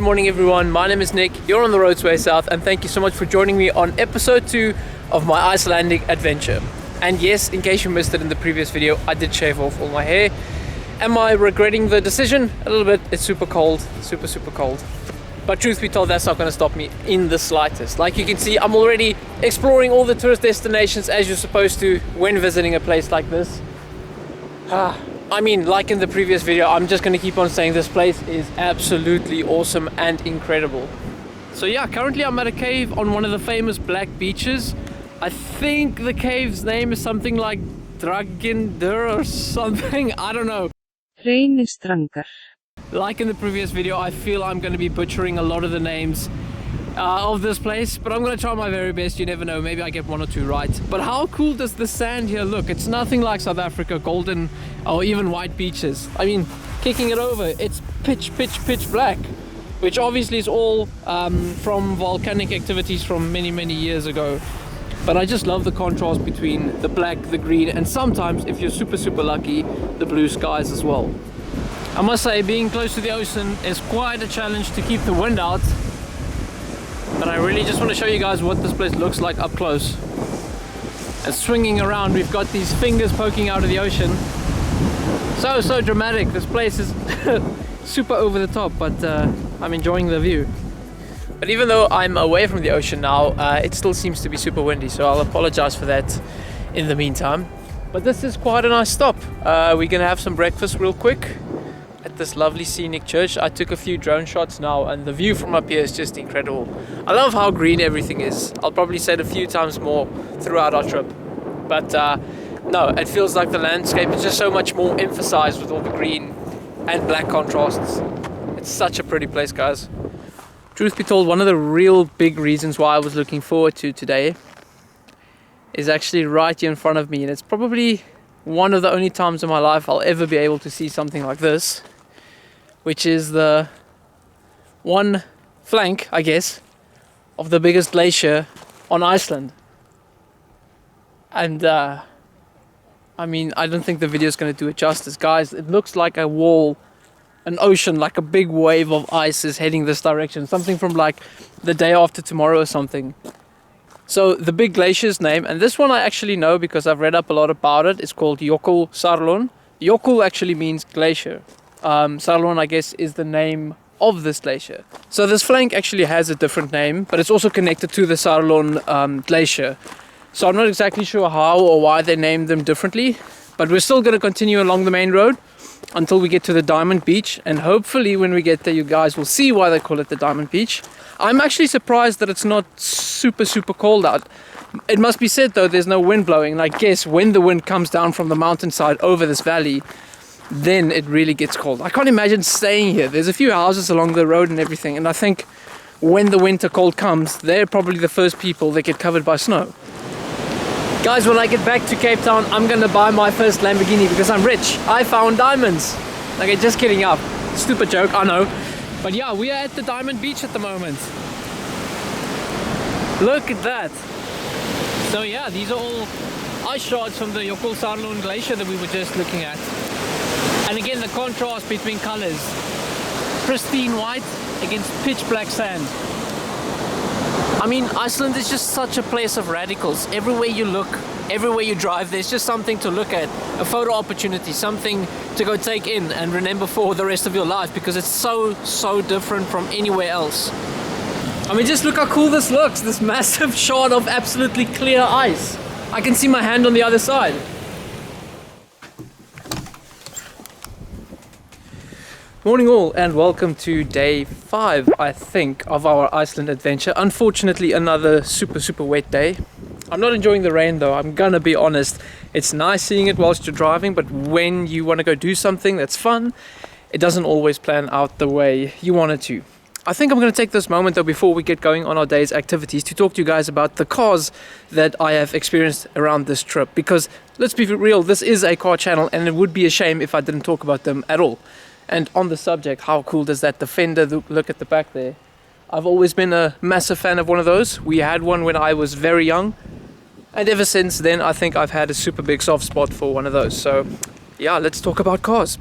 morning everyone, my name is Nick, you're on the road to way south, and thank you so much for joining me on episode 2 of my Icelandic adventure. And yes, in case you missed it in the previous video, I did shave off all my hair. Am I regretting the decision? A little bit. It's super cold, super cold. But truth be told, that's not going to stop me in the slightest. Like you can see, I'm already exploring all the tourist destinations as you're supposed to when visiting a place like this. I mean, like in the previous video, I'm just going to keep on saying this place is absolutely awesome and incredible. So yeah, currently I'm at a cave on one of the famous black beaches. I think the cave's name is something like Dragindur or something, I don't know. Like in the previous video, I feel I'm going to be butchering a lot of the names of this place, but I'm going to try my very best. You never know, maybe I get one or two right. But how cool does the sand here look? It's nothing like South Africa, golden or even white beaches. I mean, kicking it over, it's pitch black, which obviously is all from volcanic activities from many years ago. But I just love the contrast between the black, the green, and sometimes, if you're super lucky, the blue skies as well. I must say, being close to the ocean is quite a challenge to keep the wind out. But I really just want to show you guys what this place looks like up close. And swinging around, we've got these fingers poking out of the ocean. So dramatic. This place is super over the top, but I'm enjoying the view. But even though I'm away from the ocean now, it still seems to be super windy, so I'll apologize for that in the meantime. But this is quite a nice stop. We're gonna have some breakfast real quick at this lovely scenic church. I took a few drone shots now, and the view from up here is just incredible. I love how green everything is. I'll probably say it a few times more throughout our trip. But no, it feels like the landscape is just so much more emphasized with all the green and black contrasts. It's such a pretty place, guys. Truth be told, one of the real big reasons why I was looking forward to today is actually right here in front of me, and it's probably one of the only times in my life I'll ever be able to see something like this, which is the one flank, I guess, of the biggest glacier on Iceland. And I mean, I don't think the video is going to do it justice, guys. It looks like a wall, an ocean, like a big wave of ice is heading this direction, something from like the day after tomorrow or something. So the big glacier's name, and this one I actually know because I've read up a lot about it, it's called Jökulsárlón. Jökul actually means glacier. Sárlón, I guess, is the name of this glacier. So this flank actually has a different name, but it's also connected to the Sárlón glacier. So I'm not exactly sure how or why they named them differently, but we're still going to continue along the main road until we get to the Diamond Beach, and hopefully when we get there you guys will see why they call it the Diamond Beach. I'm actually surprised that it's not super cold out. It must be said though, there's no wind blowing, and I guess when the wind comes down from the mountainside over this valley, then it really gets cold. I can't imagine staying here. There's a few houses along the road and everything, and I think when the winter cold comes, they're probably the first people that get covered by snow. Guys, when I get back to Cape Town, I'm gonna buy my first Lamborghini because I'm rich. I found diamonds. Okay, just kidding up. Stupid joke, I know. But yeah, we are at the Diamond Beach at the moment. Look at that. So yeah, these are all ice shards from the Jökulsárlón glacier that we were just looking at. And again, the contrast between colors. Pristine white against pitch black sand. I mean, Iceland is just such a place of radicals. Everywhere you look, everywhere you drive, there's just something to look at. A photo opportunity, something to go take in and remember for the rest of your life, because it's so different from anywhere else. I mean, just look how cool this looks. This massive shard of absolutely clear ice. I can see my hand on the other side. Morning all, and welcome to day 5, I think, of our Iceland adventure. Unfortunately, another super wet day. I'm not enjoying the rain though, I'm gonna be honest. It's nice seeing it whilst you're driving, but when you want to go do something that's fun, it doesn't always plan out the way you want it to. I think I'm going to take this moment though, before we get going on our day's activities, to talk to you guys about the cars that I have experienced around this trip, because let's be real, this is a car channel and it would be a shame if I didn't talk about them at all. And on the subject, how cool does that Defender look at the back there? I've always been a massive fan of one of those. We had one when I was very young, and ever since then I think I've had a super big soft spot for one of those. So yeah, let's talk about cars.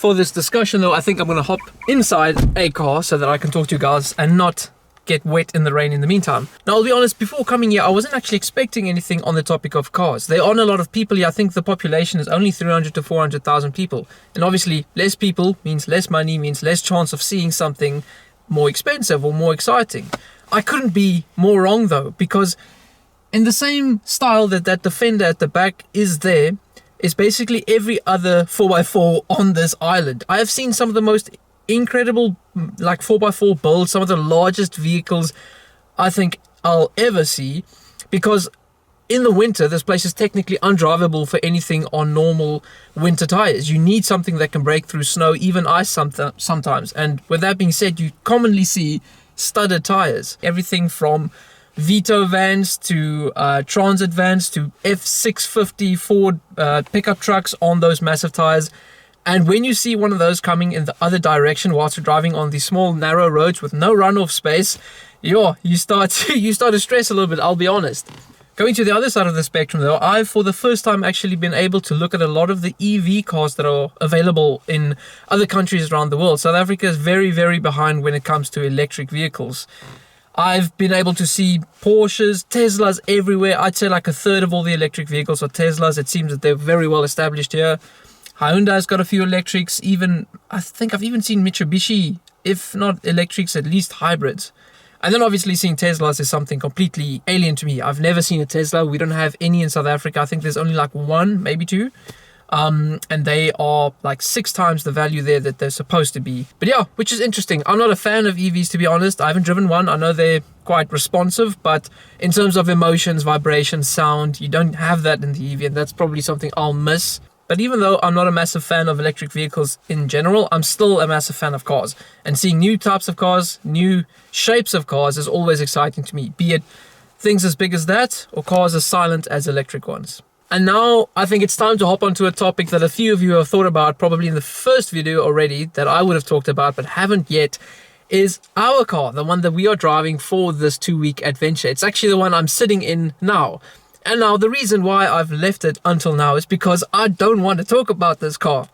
for this discussion though, I think I'm going to hop inside a car so that I can talk to you guys and not get wet in the rain in the meantime. Now, I'll be honest, before coming here, I wasn't actually expecting anything on the topic of cars. There aren't a lot of people here. I think the population is only 300 to 400,000 people. And obviously, less people means less money, means less chance of seeing something more expensive or more exciting. I couldn't be more wrong though, because in the same style that that Defender at the back is there, is basically every other 4x4 on this island. I have seen some of the most incredible like 4x4 builds, some of the largest vehicles I think I'll ever see, because in the winter this place is technically undrivable for anything on normal winter tires. You need something that can break through snow, even ice sometimes. And with that being said, you commonly see studded tires, everything from Vito vans to transit vans to F650 Ford pickup trucks on those massive tires. And when you see one of those coming in the other direction whilst you're driving on these small narrow roads with no runoff space, you start to stress a little bit, I'll be honest. Going to the other side of the spectrum though, I've for the first time actually been able to look at a lot of the EV cars that are available in other countries around the world. South Africa is very, very behind when it comes to electric vehicles. I've been able to see Porsches, Teslas everywhere. I'd say like a third of all the electric vehicles are Teslas. It seems that they're very well established here. Hyundai's got a few electrics. I think I've even seen Mitsubishi, if not electrics, at least hybrids. And then obviously seeing Teslas is something completely alien to me. I've never seen a Tesla. We don't have any in South Africa. I think there's only like one, maybe two. And they are like 6 times the value there that they're supposed to be. But yeah, which is interesting. I'm not a fan of EVs, to be honest. I haven't driven one. I know they're quite responsive, but in terms of emotions, vibrations, sound, you don't have that in the EV, and that's probably something I'll miss. But even though I'm not a massive fan of electric vehicles in general, I'm still a massive fan of cars. And seeing new types of cars, new shapes of cars is always exciting to me, be it things as big as that or cars as silent as electric ones. And now I think it's time to hop onto a topic that a few of you have thought about probably in the first video already that I would have talked about but haven't yet, is our car, the one that we are driving for this 2-week adventure. It's actually the one I'm sitting in now. And now the reason why I've left it until now is because I don't want to talk about this car.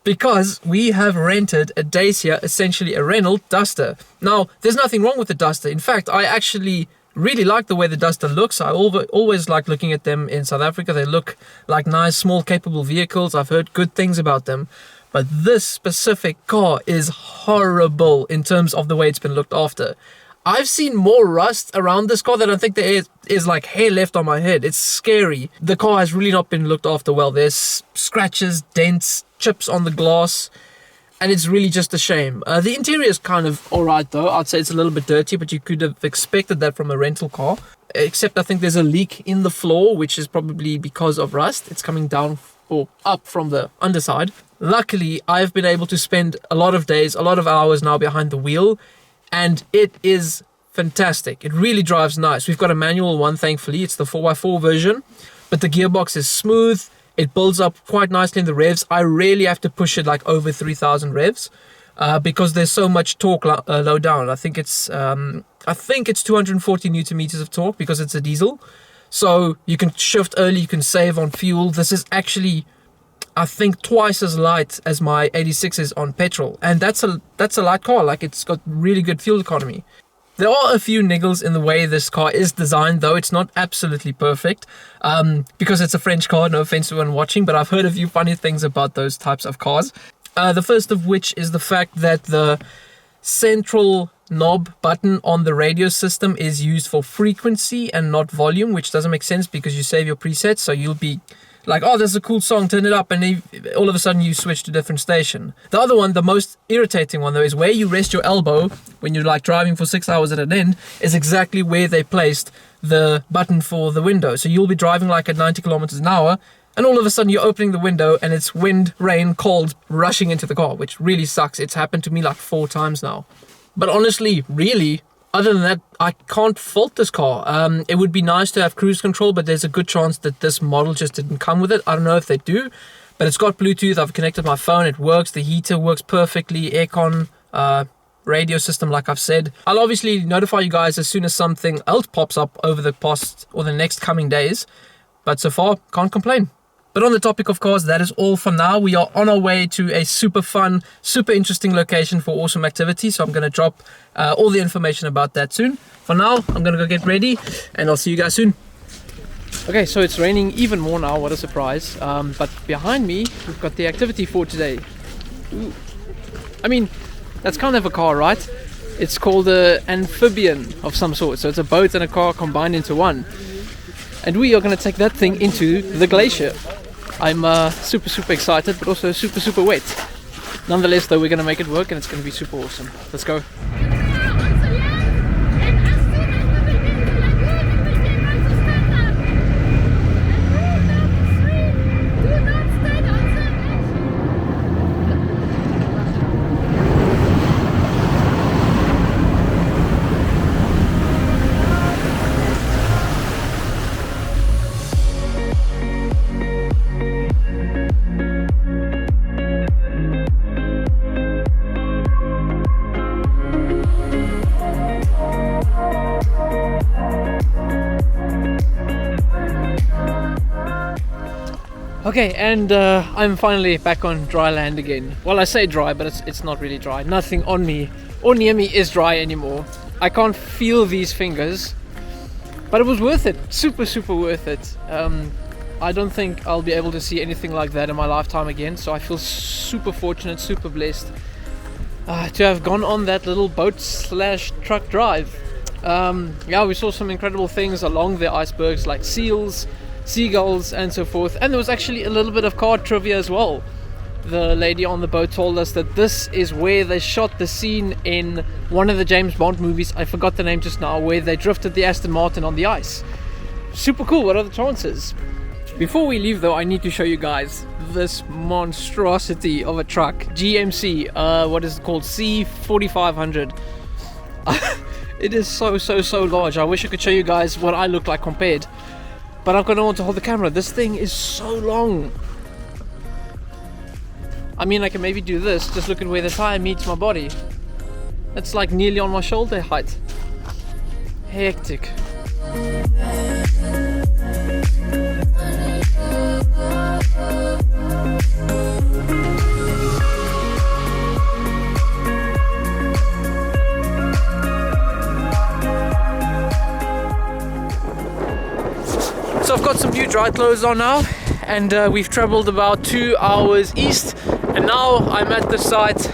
Because we have rented a Geysir, essentially a Renault Duster. Now, there's nothing wrong with the Duster. In fact, I actually really like the way the Duster looks. I always like looking at them in South Africa. They look like nice, small, capable vehicles. I've heard good things about them. But this specific car is horrible in terms of the way it's been looked after. I've seen more rust around this car than I think there is like hair left on my head. It's scary. The car has really not been looked after well. There's scratches, dents, chips on the glass, and it's really just a shame. The interior is kind of alright though. I'd say it's a little bit dirty, but you could have expected that from a rental car. Except I think there's a leak in the floor, which is probably because of rust. It's coming down or up from the underside. Luckily, I've been able to spend a lot of days, a lot of hours now behind the wheel, and it is fantastic. It really drives nice. We've got a manual one, thankfully. It's the 4x4 version, but the gearbox is smooth. It builds up quite nicely in the revs. I rarely have to push it like over 3,000 revs because there's so much torque low down. I think it's 240 newton meters of torque because it's a diesel. So you can shift early, you can save on fuel. This is actually, I think, twice as light as my 86 is on petrol, and that's a light car. Like, it's got really good fuel economy. There are a few niggles in the way this car is designed, though. It's not absolutely perfect because it's a French car. No offense to anyone watching, but I've heard a few funny things about those types of cars. The first of which is the fact that the central knob button on the radio system is used for frequency and not volume, which doesn't make sense because you save your presets, so you'll be like, oh, there's a cool song, turn it up, and all of a sudden you switch to a different station. The other one, the most irritating one though, is where you rest your elbow when you're like driving for 6 hours at an end, is exactly where they placed the button for the window. So you'll be driving like at 90 kilometers an hour, and all of a sudden you're opening the window and it's wind, rain, cold rushing into the car, which really sucks. It's happened to me like 4 times now. But honestly, really, other than that, I can't fault this car. It would be nice to have cruise control, but there's a good chance that this model just didn't come with it. I don't know if they do, but it's got Bluetooth. I've connected my phone. It works. The heater works perfectly. Aircon, radio system, like I've said. I'll obviously notify you guys as soon as something else pops up over the past or the next coming days. But so far, can't complain. But on the topic of cars, that is all for now. We are on our way to a super fun, super interesting location for awesome activity. So I'm going to drop all the information about that soon. For now, I'm going to go get ready and I'll see you guys soon. Okay, so it's raining even more now. What a surprise. But behind me, we've got the activity for today. Ooh. I mean, that's kind of a car, right? It's called an amphibian of some sort. So it's a boat and a car combined into one. And we are going to take that thing into the glacier. I'm super excited, but also super wet. Nonetheless, though, we're going to make it work and it's going to be super awesome. Let's go. Okay, and I'm finally back on dry land again. Well, I say dry, but it's not really dry. Nothing on me or near me is dry anymore. I can't feel these fingers, but it was worth it. Super worth it. I don't think I'll be able to see anything like that in my lifetime again, so I feel super fortunate, super blessed to have gone on that little boat / truck drive. Yeah, we saw some incredible things along the icebergs, like seals, seagulls and so forth, and there was actually a little bit of car trivia as well. The lady on the boat told us that this is where they shot the scene in one of the James Bond movies, I forgot the name just now, where they drifted the Aston Martin on the ice. Super cool. What are the chances? Before we leave though, I need to show you guys this monstrosity of a truck, GMC, what is it called, C4500. It is so large. I wish I could show you guys what I look like compared, but I've got no one to hold the camera. This thing is so long. I mean, I can maybe do this. Just look at where the tire meets my body. It's like nearly on my shoulder height. Hectic. So I've got some new dry clothes on now, and we've traveled about 2 hours east, and now I'm at the site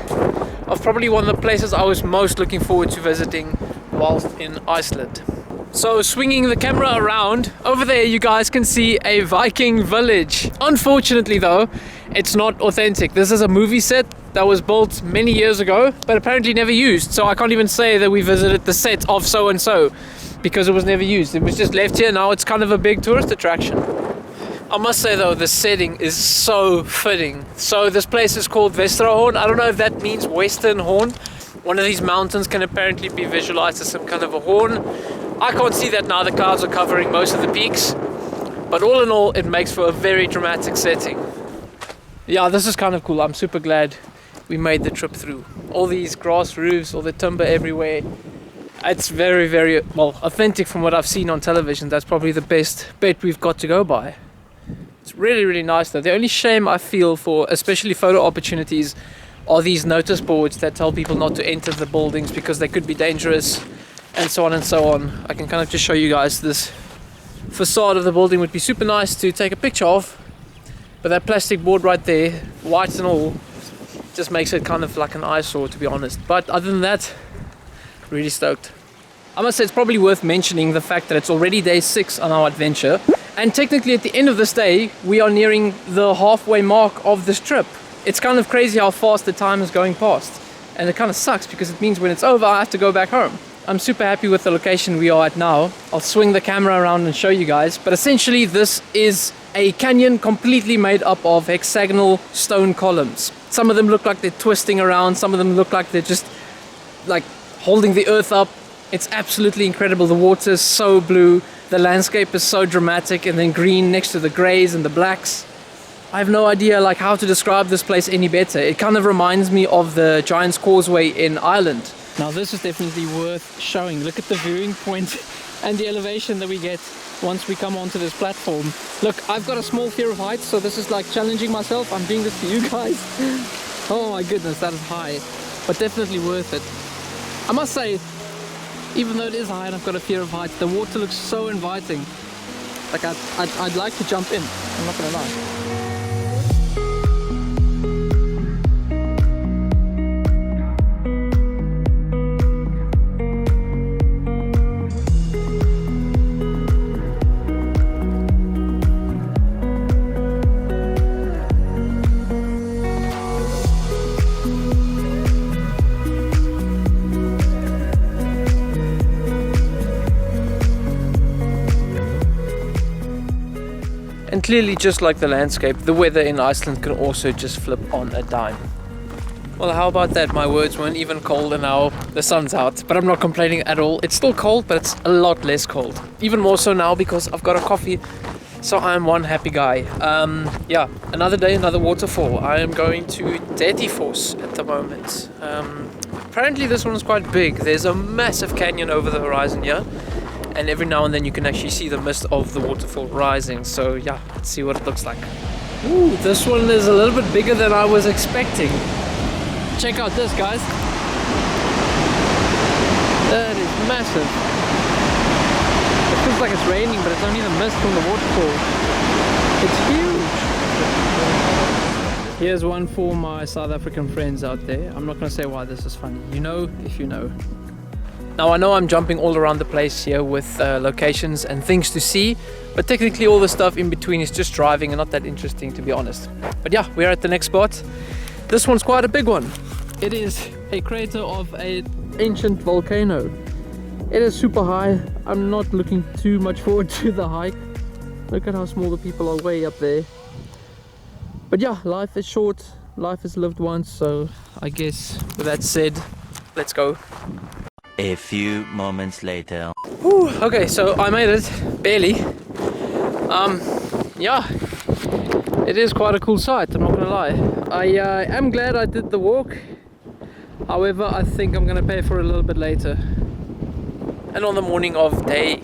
of probably one of the places I was most looking forward to visiting whilst in Iceland. So swinging the camera around, over there you guys can see a Viking Village. Unfortunately though, it's not authentic. This is a movie set that was built many years ago, but apparently never used. So I can't even say that we visited the set of so and so, because it was never used. It was just left here. Now it's kind of a big tourist attraction. I must say though, the setting is so fitting. So this place is called Vestrahorn. I don't know if that means Western Horn. One of these mountains can apparently be visualized as some kind of a horn. I can't see that now, the clouds are covering most of the peaks. But all in all, it makes for a very dramatic setting. Yeah, this is kind of cool. I'm super glad we made the trip through. All these grass roofs, all the timber everywhere. It's very well authentic from what I've seen on television. That's probably the best bet we've got to go by. It's really nice though. The only shame I feel for especially photo opportunities are these notice boards that tell people not to enter the buildings because they could be dangerous and so on and so on. I can kind of just show you guys this facade of the building. Would be super nice to take a picture of, but that plastic board right there, white and all, just makes it kind of like an eyesore, to be honest. But other than that, really stoked. I must say it's probably worth mentioning the fact that it's already day 6 on our adventure, and technically at the end of this day we are nearing the halfway mark of this trip. It's kind of crazy how fast the time is going past, and it kind of sucks because it means when it's over I have to go back home. I'm super happy with the location we are at now. I'll swing the camera around and show you guys, but essentially this is a canyon completely made up of hexagonal stone columns. Some of them look like they're twisting around, some of them look like they're just like holding the earth up. It's absolutely incredible. The water is so blue, the landscape is so dramatic, and then green next to the greys and the blacks. I have no idea like how to describe this place any better. It kind of reminds me of the Giant's Causeway in Ireland. Now this is definitely worth showing. Look at the viewing point and the elevation that we get once we come onto this platform. Look, I've got a small fear of heights, so this is like challenging myself. I'm doing this for you guys. Oh my goodness, that is high, but definitely worth it. I must say, even though it is high and I've got a fear of heights, the water looks so inviting. Like I'd like to jump in, I'm not gonna lie. And clearly, just like the landscape, the weather in Iceland can also just flip on a dime. Well, how about that? My words weren't even cold and now the sun's out. But I'm not complaining at all. It's still cold, but it's a lot less cold. Even more so now because I've got a coffee. So I'm one happy guy. Yeah, another day, another waterfall. I am going to Deadyfoss at the moment. Apparently this one's quite big. There's a massive canyon over the horizon here. And every now and then you can actually see the mist of the waterfall rising. So yeah, let's see what it looks like. Ooh, this one is a little bit bigger than I was expecting. Check out this, guys. That is massive. It feels like it's raining, but it's only the mist from the waterfall. It's huge. Here's one for my South African friends out there. I'm not going to say why this is funny. You know if you know. Now I know I'm jumping all around the place here with locations and things to see, but technically all the stuff in between is just driving and not that interesting, to be honest. But yeah, we're at the next spot. This one's quite a big one. It is a crater of an ancient volcano. It is super high. I'm not looking too much forward to the hike. Look at how small the people are way up there. But yeah, life is short, life is lived once, so I guess with that said, let's go. A few moments later. Whew, okay, so I made it, barely. Yeah, it is quite a cool sight, I'm not gonna lie. I am glad I did the walk. However, I think I'm gonna pay for it a little bit later. And on the morning of day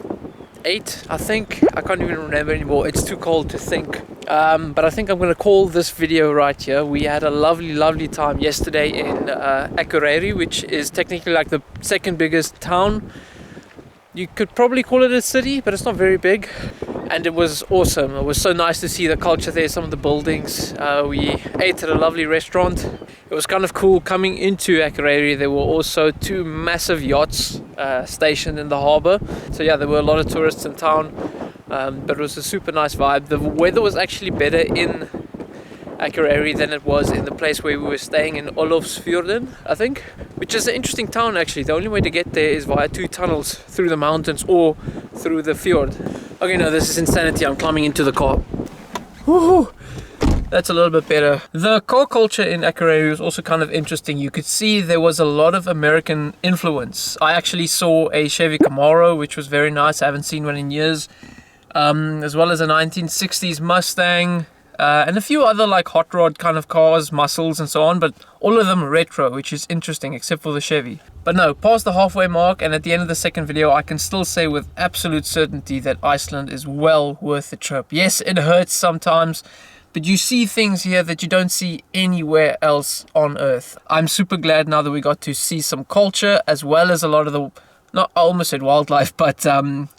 8, I think, I can't even remember anymore, it's too cold to think. But I think I'm gonna call this video right here. We had a lovely time yesterday in Akureyri, which is technically like the second biggest town. You could probably call it a city, but it's not very big. And it was awesome. It was so nice to see the culture there, some of the buildings. We ate at a lovely restaurant. It was kind of cool coming into Akureyri. There were also 2 massive yachts stationed in the harbor. So yeah, there were a lot of tourists in town. But it was a super nice vibe. The weather was actually better in Akureyri than it was in the place where we were staying in Olofsfjorden, I think, which is an interesting town actually. The only way to get there is via 2 tunnels through the mountains or through the fjord. Okay, no, this is insanity. I'm climbing into the car. Woohoo! That's a little bit better. The car culture in Akureyri was also kind of interesting. You could see there was a lot of American influence. I actually saw a Chevy Camaro, which was very nice. I haven't seen one in years. As well as a 1960s Mustang and a few other like hot rod kind of cars, muscles and so on, but all of them retro, which is interesting except for the Chevy. But no, past the halfway mark and at the end of the second video, I can still say with absolute certainty that Iceland is well worth the trip. Yes, it hurts sometimes, but you see things here that you don't see anywhere else on earth. I'm super glad now that we got to see some culture as well as a lot of the, I almost said wildlife, but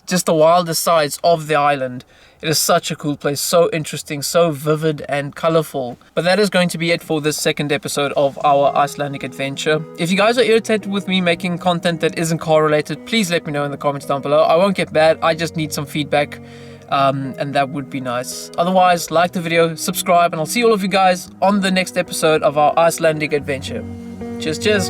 just the wilder sides of the island. It is such a cool place, so interesting, so vivid and colorful. But that is going to be it for this second episode of our Icelandic adventure. If you guys are irritated with me making content that isn't car related, please let me know in the comments down below. I won't get mad, I just need some feedback. And that would be nice. Otherwise, like the video, subscribe, and I'll see all of you guys on the next episode of our Icelandic adventure. Cheers.